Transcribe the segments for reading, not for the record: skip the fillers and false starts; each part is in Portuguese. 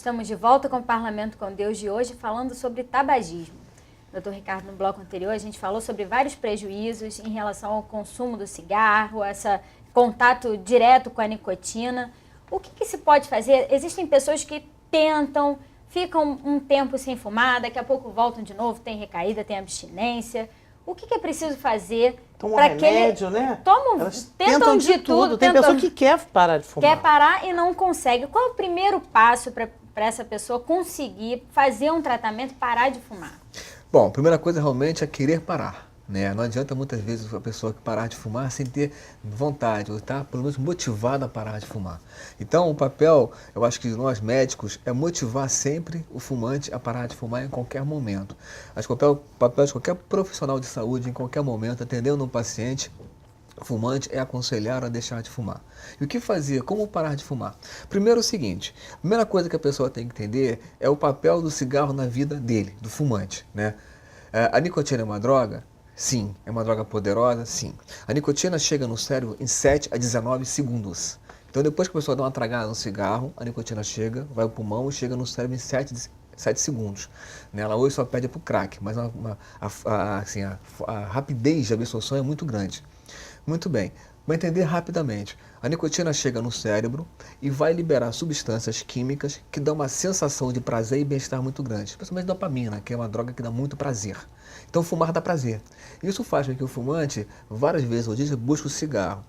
Estamos de volta com o Parlamento com Deus de hoje, falando sobre tabagismo. Doutor Ricardo, no bloco anterior, a gente falou sobre vários prejuízos em relação ao consumo do cigarro, esse contato direto com a nicotina. O que se pode fazer? Existem pessoas que tentam, ficam um tempo sem fumar, daqui a pouco voltam de novo, tem recaída, tem abstinência. O que é preciso fazer para remédio, né? Tentam de tudo. Tem pessoa que quer parar de fumar. Quer parar e não consegue. Qual é o primeiro passo para essa pessoa conseguir fazer um tratamento e parar de fumar? Bom, a primeira coisa realmente é querer parar, né? Não adianta muitas vezes a pessoa parar de fumar sem ter vontade, ou estar pelo menos motivada a parar de fumar. Então o papel, eu acho que nós médicos, é motivar sempre o fumante a parar de fumar em qualquer momento. Acho que o papel de qualquer profissional de saúde, em qualquer momento, atendendo um paciente fumante, é aconselhar a deixar de fumar. E o que fazer? Como parar de fumar? Primeiro é o seguinte, a primeira coisa que a pessoa tem que entender é o papel do cigarro na vida dele, do fumante, né? A nicotina é uma droga? Sim. É uma droga poderosa? Sim. A nicotina chega no cérebro em 7 a 19 segundos. Então depois que a pessoa dá uma tragada no cigarro, a nicotina chega, vai ao pulmão e chega no cérebro em 7 segundos. Ela hoje só pede para o crack, mas a rapidez de absorção é muito grande. Muito bem, vai entender rapidamente. A nicotina chega no cérebro e vai liberar substâncias químicas que dão uma sensação de prazer e bem-estar muito grande. Principalmente dopamina, que é uma droga que dá muito prazer. Então fumar dá prazer. Isso faz com que o fumante, várias vezes ao dia, busque o cigarro.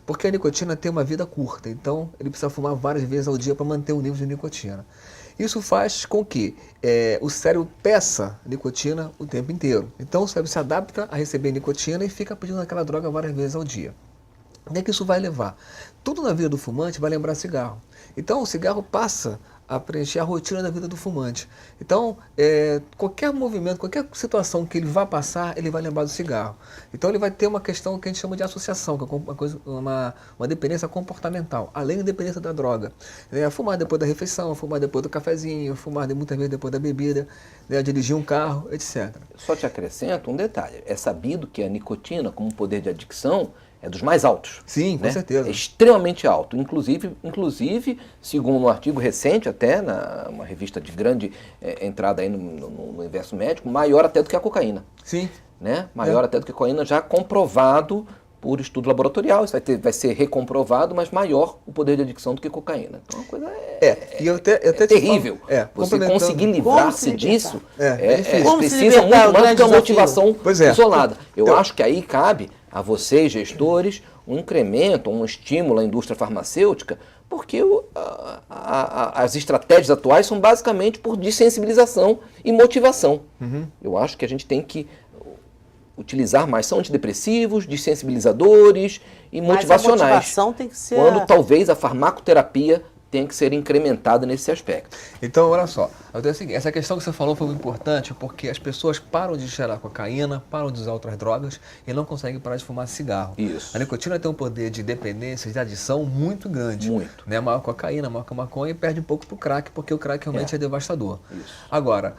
Porque a nicotina tem uma vida curta, então ele precisa fumar várias vezes ao dia para manter o nível de nicotina. Isso faz com que o cérebro peça nicotina o tempo inteiro. Então o cérebro se adapta a receber nicotina e fica pedindo aquela droga várias vezes ao dia. O que isso vai levar? Tudo na vida do fumante vai lembrar cigarro. Então o cigarro passa a preencher a rotina da vida do fumante. Então, qualquer movimento, qualquer situação que ele vá passar, ele vai lembrar do cigarro. Então ele vai ter uma questão que a gente chama de associação, que é uma dependência comportamental, além da dependência da droga. Fumar depois da refeição, fumar depois do cafezinho, fumar muitas vezes depois da bebida, dirigir um carro, etc. Só te acrescento um detalhe. É sabido que a nicotina, como poder de adicção, é dos mais altos. Sim, com certeza. É extremamente alto. Inclusive, segundo um artigo recente, até uma revista de grande entrada aí no universo médico, maior até do que a cocaína. Sim. Né? Maior até do que a cocaína, já comprovado por estudo laboratorial. Isso vai ser recomprovado, mas maior o poder de adicção do que cocaína. Então, a coisa é terrível. Você conseguir livrar-se disso precisa muito mais do que uma motivação isolada. Eu acho que aí cabe a vocês, gestores, um incremento, um estímulo à indústria farmacêutica, porque as estratégias atuais são basicamente por desensibilização e motivação. Eu acho que a gente tem que utilizar mais, são antidepressivos, desensibilizadores e motivacionais. Mas a motivação tem que ser... Quando talvez a farmacoterapia tem que ser incrementada nesse aspecto. Então, olha só, essa questão que você falou foi muito importante porque as pessoas param de cheirar cocaína, param de usar outras drogas e não conseguem parar de fumar cigarro. Isso. A nicotina tem um poder de dependência, de adição muito grande. Muito. Né? Maior que a cocaína, maior que a maconha e perde um pouco pro crack, porque o crack realmente é devastador. Isso. Agora,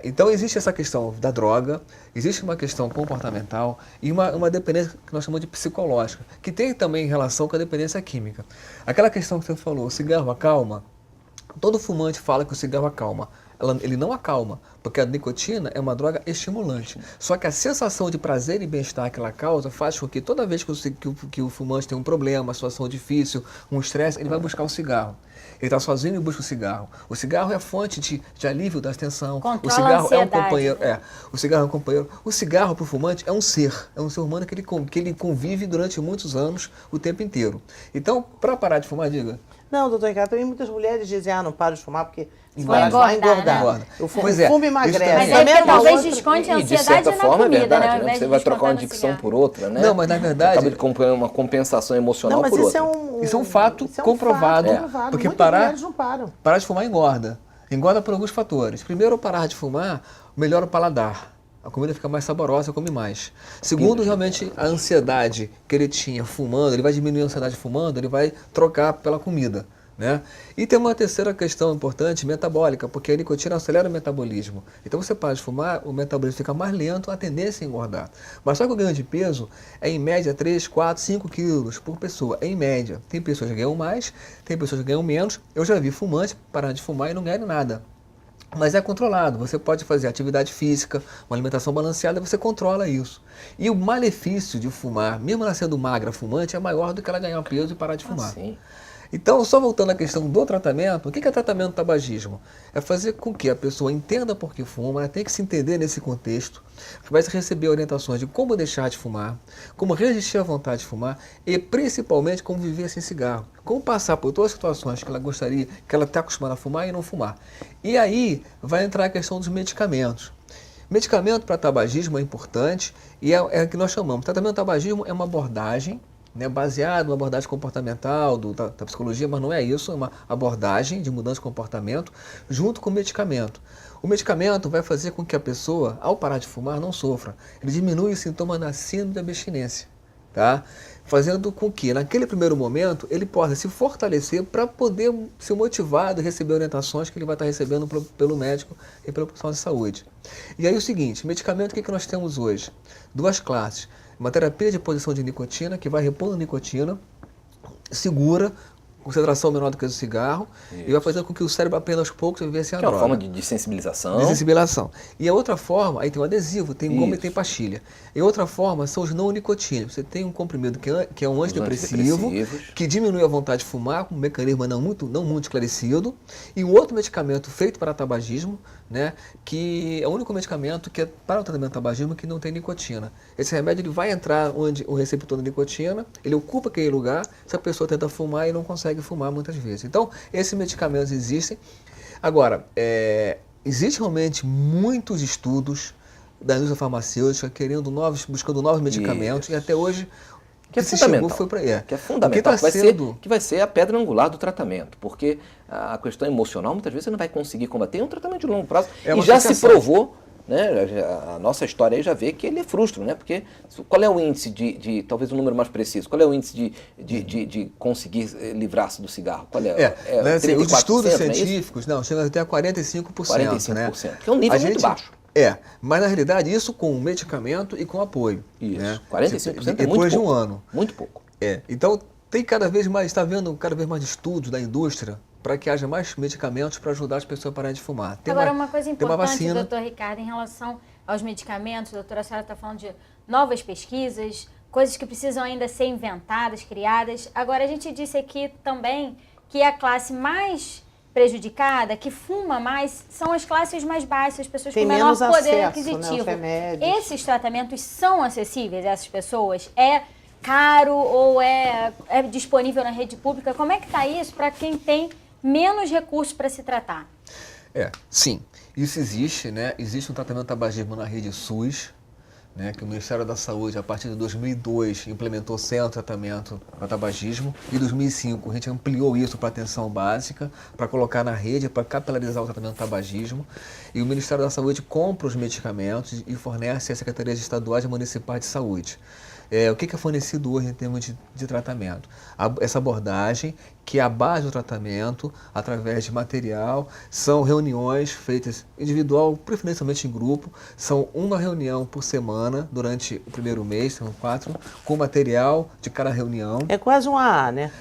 então existe essa questão da droga, existe uma questão comportamental e uma dependência que nós chamamos de psicológica, que tem também relação com a dependência química. Aquela questão que você falou, o cigarro acalma, todo fumante fala que o cigarro acalma. Ele não acalma, porque a nicotina é uma droga estimulante. Só que a sensação de prazer e bem-estar que ela causa faz com que toda vez que o fumante tem um problema, uma situação difícil, um estresse, ele vai buscar o cigarro. Ele está sozinho e busca o cigarro. O cigarro é a fonte de alívio da tensão. Controla o cigarro a é um companheiro. O cigarro é um companheiro. O cigarro para o fumante é um ser humano que ele convive durante muitos anos, o tempo inteiro. Então, para parar de fumar, diga. Não, doutor Ricardo, também muitas mulheres dizem, não paro de fumar porque vai engordar. Né? O fumo emagrece. Mas aí talvez desconte a ansiedade de certa forma, comida, é verdade, né? Você vai trocar uma adicção por outra, né? Não, mas na verdade... Acaba de comprar uma compensação emocional por outra. Isso é um fato comprovado. Porque parar de fumar engorda. Engorda por alguns fatores. Primeiro, parar de fumar melhora o paladar. A comida fica mais saborosa, come mais. Segundo, realmente, a ansiedade que ele tinha fumando, ele vai diminuir a ansiedade fumando, ele vai trocar pela comida. né? E tem uma terceira questão importante, metabólica, porque a nicotina acelera o metabolismo. Então você para de fumar, o metabolismo fica mais lento, a tendência é engordar. Mas só que o ganho de peso é em média 3, 4, 5 quilos por pessoa, em média. Tem pessoas que ganham mais, tem pessoas que ganham menos. Eu já vi fumante parar de fumar e não ganhar nada. Mas é controlado, você pode fazer atividade física, uma alimentação balanceada, você controla isso. E o malefício de fumar, mesmo ela sendo magra fumante, é maior do que ela ganhar peso e parar de fumar. Sim. Então, só voltando à questão do tratamento, o que é tratamento do tabagismo? É fazer com que a pessoa entenda por que fuma, ela tem que se entender nesse contexto, que vai receber orientações de como deixar de fumar, como resistir à vontade de fumar e, principalmente, como viver sem cigarro. Como passar por todas as situações que ela gostaria, que ela está acostumada a fumar e não fumar. E aí vai entrar a questão dos medicamentos. Medicamento para tabagismo é importante e é o que nós chamamos. Tratamento do tabagismo é uma abordagem, né, baseado numa abordagem comportamental da psicologia, mas não é isso, é uma abordagem de mudança de comportamento junto com o medicamento. O medicamento vai fazer com que a pessoa, ao parar de fumar, não sofra. Ele diminui os sintomas da síndrome da abstinência, tá? Fazendo com que, naquele primeiro momento, ele possa se fortalecer para poder ser motivado e receber orientações que ele vai estar recebendo pelo médico e pelo profissional de saúde. E aí o seguinte, medicamento, o que nós temos hoje? Duas classes. Uma terapia de reposição de nicotina, que vai repondo nicotina, segura, concentração menor do que a do cigarro, e vai fazendo com que o cérebro aprenda aos poucos a viver sem a droga. É uma forma de sensibilização. Desensibilização. E a outra forma, aí tem o adesivo, tem goma e tem pastilha. E outra forma são os não nicotínicos. Você tem um comprimido que é um antidepressivo, que diminui a vontade de fumar, com um mecanismo não muito esclarecido, e um outro medicamento feito para tabagismo, né, que é o único medicamento que é para o tratamento do tabagismo que não tem nicotina. Esse remédio ele vai entrar onde o receptor da nicotina, ele ocupa aquele lugar, se a pessoa tenta fumar e não consegue fumar muitas vezes. Então, esses medicamentos existem. Agora, existem realmente muitos estudos da indústria farmacêutica buscando novos medicamentos, e até hoje que é fundamental, que é fundamental, que vai ser a pedra angular do tratamento, porque a questão emocional muitas vezes você não vai conseguir combater, é um tratamento de longo prazo, e já se provou, né, a nossa história aí já vê que ele frustra, né, porque qual é o índice talvez um número mais preciso, qual é o índice de conseguir livrar-se do cigarro? Qual né, assim, os estudos científicos, chegam até a 45%, 45%, né? Que é um nível muito baixo. Mas na realidade isso com medicamento e com apoio. Isso, né? 45% é depois de um ano. Muito pouco. Então tem está havendo cada vez mais estudos da indústria para que haja mais medicamentos para ajudar as pessoas a pararem de fumar. Agora, uma coisa importante, doutor Ricardo, em relação aos medicamentos, doutora, a senhora está falando de novas pesquisas, coisas que precisam ainda ser inventadas, criadas. Agora, a gente disse aqui também que a classe mais prejudicada, que fuma mais, são as classes mais baixas, as pessoas com menor poder aquisitivo. Né, esses tratamentos são acessíveis a essas pessoas? É caro ou é disponível na rede pública? Como é que está isso para quem tem menos recursos para se tratar? Sim, isso existe, né? Existe um tratamento do tabagismo na rede SUS, né, que o Ministério da Saúde, a partir de 2002, implementou centro de tratamento para tabagismo. Em 2005, a gente ampliou isso para atenção básica, para colocar na rede, para capilarizar o tratamento do tabagismo. E o Ministério da Saúde compra os medicamentos e fornece às secretarias estaduais e municipais de saúde. O que é fornecido hoje em termos de tratamento? Essa abordagem, que é a base do tratamento, através de material, são reuniões feitas individual, preferencialmente em grupo, são uma reunião por semana durante o primeiro mês, são 4, com material de cada reunião. É quase um AA, né?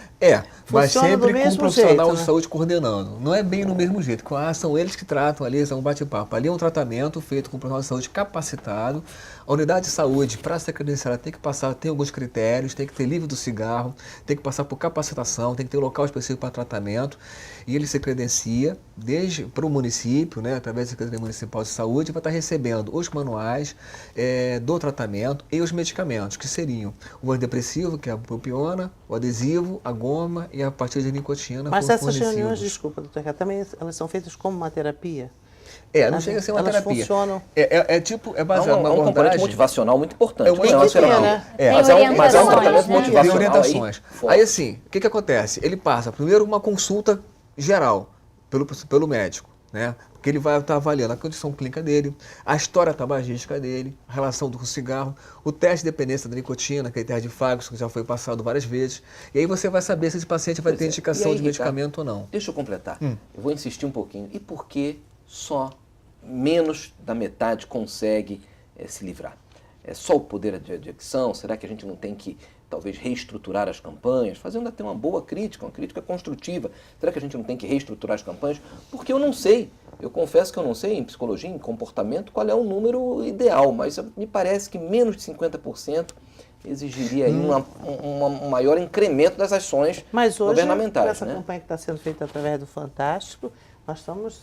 Mas sempre com um profissional jeito, de saúde coordenando. Não é bem no mesmo jeito. Com a AA são eles que tratam, ali é um bate-papo. Ali é um tratamento feito com um profissional de saúde capacitado. A unidade de saúde, para ser credenciada, tem que passar, tem alguns critérios, tem que ter livre do cigarro, tem que passar por capacitação, tem que ter um local específico para tratamento. E ele se credencia desde para o município, né, através da Secretaria Municipal de Saúde, vai estar recebendo os manuais do tratamento e os medicamentos, que seriam o antidepressivo, que é a propiona, o adesivo, a goma e a pastilha de nicotina. Mas essas reuniões, desculpa, doutor Ricardo, também elas são feitas como uma terapia? Não chega a ser uma elas terapia. Funcionam. É baseado numa um componente motivacional muito importante. Né? Mas é um tratamento motivacional. Tem orientações. Aí assim, o que acontece? Ele passa primeiro uma consulta geral pelo médico, né? Porque ele vai estar avaliando a condição clínica dele, a história tabagística dele, a relação com o cigarro, o teste de dependência da nicotina, aquele teste de Fagos, que já foi passado várias vezes. E aí você vai saber se esse paciente vai ter indicação de medicamento ou não. Deixa eu completar. Eu vou insistir um pouquinho. E por que só menos da metade consegue se livrar? É só o poder de adicção? Será que a gente não tem que, talvez, reestruturar as campanhas? Fazendo até uma boa crítica, uma crítica construtiva. Será que a gente não tem que reestruturar as campanhas? Porque eu não sei. Eu confesso que eu não sei, em psicologia, em comportamento, qual é o número ideal, mas me parece que menos de 50% exigiria aí um maior incremento das ações governamentais. Mas hoje, essa campanha que está sendo feita através do Fantástico, nós estamos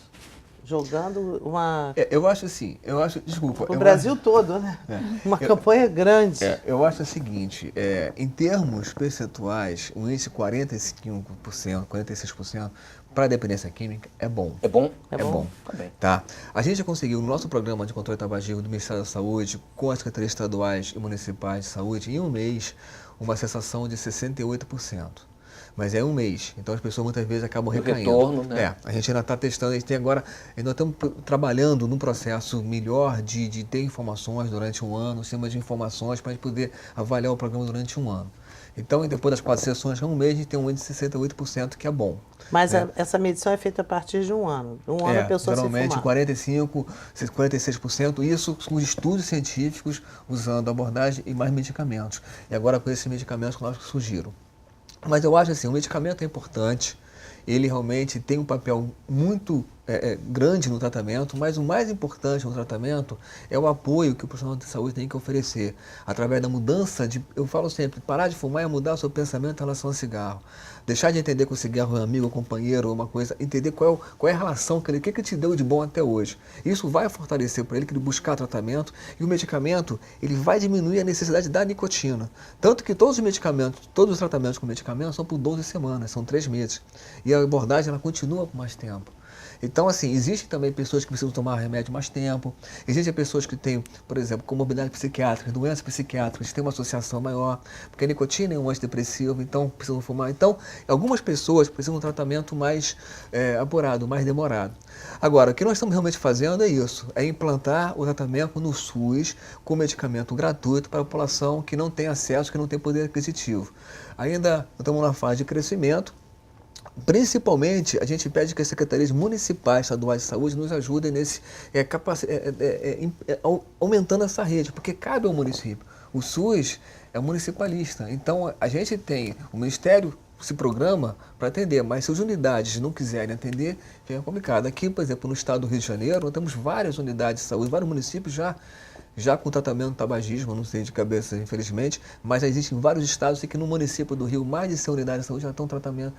jogando uma... eu acho assim, desculpa... O Brasil todo, né? Uma campanha grande. Eu acho o seguinte, em termos percentuais, o índice 45%, 46%, para a dependência química é bom. É bom? É bom. Tá. A gente conseguiu, no nosso programa de controle tabagismo do Ministério da Saúde, com as secretarias estaduais e municipais de saúde, em um mês, uma cessação de 68%. Mas é um mês, então as pessoas muitas vezes acabam recaindo. Retorno, né? A gente ainda está testando, a gente tem agora, nós estamos trabalhando num processo melhor de ter informações durante um ano, um sistema de informações para a gente poder avaliar o programa durante um ano. Então, depois das 4 sessões, um mês, a gente tem um índice de 68%, que é bom. Mas essa medição é feita a partir de um ano. Um ano a pessoa geralmente se fumar. 45%, 46%, isso com estudos científicos, usando abordagem e mais medicamentos. E agora com esses medicamentos que nós surgiram. Mas eu acho assim, o medicamento é importante, ele realmente tem um papel muito grande no tratamento, mas o mais importante no tratamento é o apoio que o profissional de saúde tem que oferecer, através da mudança eu falo sempre, parar de fumar é mudar o seu pensamento em relação ao cigarro. Deixar de entender que o cigarro é um amigo, companheiro, uma coisa, entender qual é a relação que ele te deu de bom até hoje. Isso vai fortalecer para ele que ele buscar tratamento, e o medicamento, ele vai diminuir a necessidade da nicotina. Tanto que todos os tratamentos com medicamentos são por 12 semanas, são 3 meses. E a abordagem ela continua por mais tempo. Então, assim, existem também pessoas que precisam tomar remédio mais tempo, existem pessoas que têm, por exemplo, comorbidade psiquiátrica, doenças psiquiátricas, têm uma associação maior, porque a nicotina é um antidepressivo, então precisam fumar. Então, algumas pessoas precisam de um tratamento mais apurado, mais demorado. Agora, o que nós estamos realmente fazendo é isso, é implantar o tratamento no SUS com medicamento gratuito para a população que não tem acesso, que não tem poder aquisitivo. Ainda estamos na fase de crescimento. Principalmente, a gente pede que as secretarias municipais, estaduais de saúde nos ajudem nesse, aumentando essa rede, porque cabe ao município. O SUS é municipalista, então a gente tem, o Ministério se programa para atender, mas se as unidades não quiserem atender, fica complicado. Aqui, por exemplo, no estado do Rio de Janeiro, nós temos várias unidades de saúde, vários municípios já com tratamento do tabagismo, não sei de cabeça, infelizmente, mas já existem vários estados e que no município do Rio, mais de 100 unidades de saúde já tem tratamento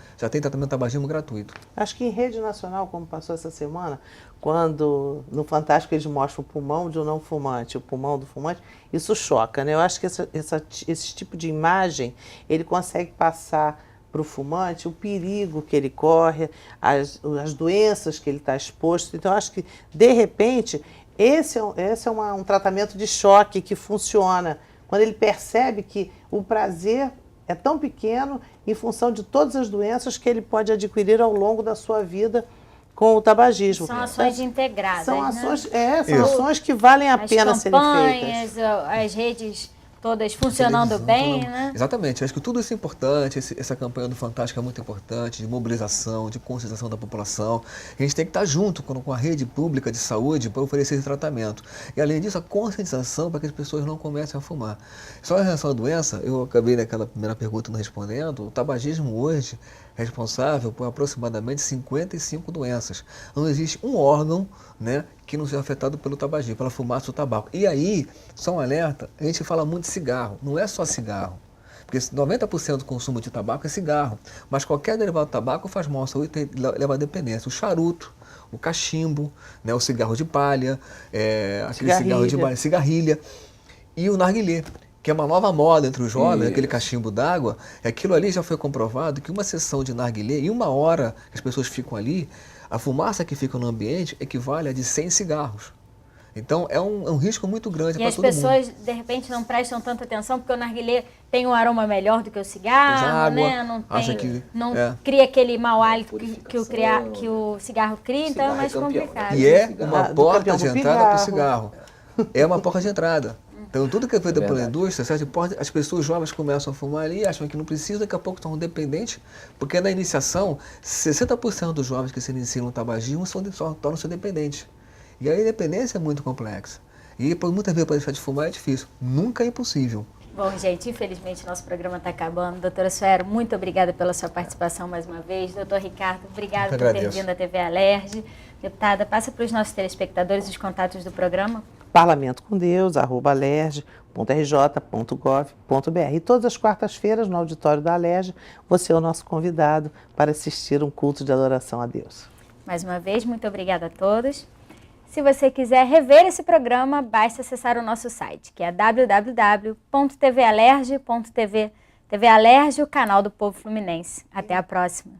de tabagismo gratuito. Acho que em rede nacional, como passou essa semana, quando no Fantástico eles mostram o pulmão de um não fumante, o pulmão do fumante, isso choca, né? Eu acho que esse tipo de imagem, ele consegue passar para o fumante o perigo que ele corre, as doenças que ele está exposto. Então, eu acho que, de repente, esse é um tratamento de choque que funciona quando ele percebe que o prazer é tão pequeno em função de todas as doenças que ele pode adquirir ao longo da sua vida com o tabagismo. São ações integradas, são né? ações, são ações que valem a pena serem feitas. As redes todas funcionando bem, né? Exatamente, acho que tudo isso é importante, essa campanha do Fantástico é muito importante, de mobilização, de conscientização da população. A gente tem que estar junto com a rede pública de saúde para oferecer esse tratamento. E além disso, a conscientização para que as pessoas não comecem a fumar. Só em relação à doença, eu acabei naquela primeira pergunta não respondendo, o tabagismo hoje é responsável por aproximadamente 55 doenças. Não existe um órgão, né, que não seja afetado pelo tabagismo, pela fumaça do tabaco. E aí, só um alerta, a gente fala muito de cigarro, não é só cigarro. Porque 90% do consumo de tabaco é cigarro, mas qualquer derivado do tabaco faz mal à saúde e leva à dependência. O charuto, o cachimbo, né, o cigarro de palha, aquele cigarro de palha, cigarrilha e o narguilé, que é uma nova moda entre os jovens, aquele cachimbo d'água. Aquilo ali já foi comprovado que uma sessão de narguilé, em 1 hora que as pessoas ficam ali, a fumaça que fica no ambiente equivale a de 100 cigarros. Então, é um risco muito grande para todo mundo. E as pessoas, de repente, não prestam tanta atenção, porque o narguilé tem um aroma melhor do que o cigarro, né? Não cria aquele mau hálito que o cigarro cria, então é mais complicado. E é uma porta de entrada para o cigarro. É uma porta de entrada. Então, tudo que é feito pela indústria, as pessoas jovens começam a fumar ali, acham que não precisam, daqui a pouco estão dependentes, porque na iniciação, 60% dos jovens que se iniciam no tabagismo tornam-se dependentes. E a independência é muito complexa. E muitas vezes para deixar de fumar é difícil. Nunca é impossível. Bom, gente, infelizmente nosso programa está acabando. Doutora Suero, muito obrigada pela sua participação mais uma vez. Doutor Ricardo, obrigado por ter vindo à TV Alerj. Deputada, passa para os nossos telespectadores os contatos do programa. parlamentocondeus@alerj.rj.gov.br. E todas as quartas-feiras, no auditório da Alerj, você é o nosso convidado para assistir um culto de adoração a Deus. Mais uma vez, muito obrigada a todos. Se você quiser rever esse programa, basta acessar o nosso site, que é www.tvalerj.tv. TV Alerj, o canal do Povo Fluminense. Até a próxima.